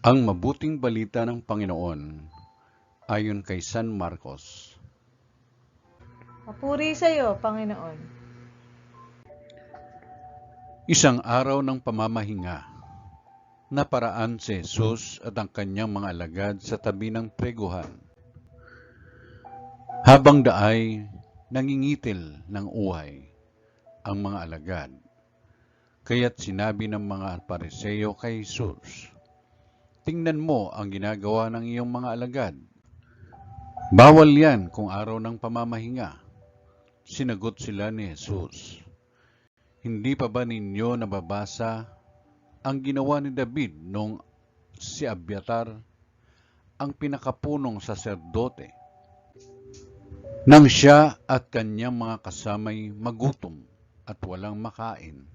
Ang mabuting balita ng Panginoon ayon kay San Marcos. Papuri sa iyo, Panginoon. Isang araw ng pamamahinga, naparaan si Jesus at ang kanyang mga alagad sa tabi ng preguhan. Habang daay, nangingitil ng uhay ang mga alagad. Kaya't sinabi ng mga Pariseo kay Jesus, "Tingnan mo ang ginagawa ng iyong mga alagad. Bawal yan kung araw ng pamamahinga." Sinagot sila ni Jesus, "Hindi pa ba ninyo nababasa ang ginawa ni David nung si Abiatar, ang pinakapunong saserdote, nang siya at kanyang mga kasamay magutom at walang makain?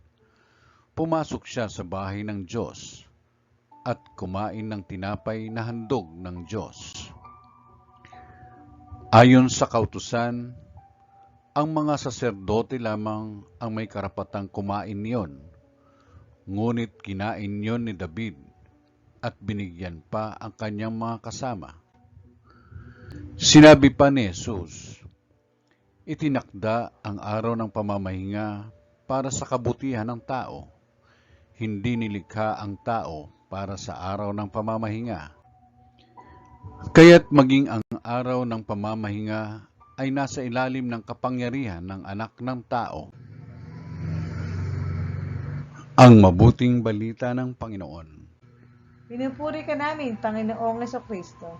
Pumasok siya sa bahay ng Diyos at kumain ng tinapay na handog ng Diyos. Ayon sa kautusan, ang mga saserdote lamang ang may karapatang kumain niyon. Ngunit kinain niyon ni David at binigyan pa ang kanyang mga kasama." Sinabi pa ni Jesus, "Itinakda ang araw ng pamamahinga para sa kabutihan ng tao. Hindi nilikha ang tao para sa araw ng pamamahinga. Kaya't maging ang araw ng pamamahinga ay nasa ilalim ng kapangyarihan ng anak ng tao." Ang mabuting balita ng Panginoon. Pinupuri ka namin, Panginoong Kristo.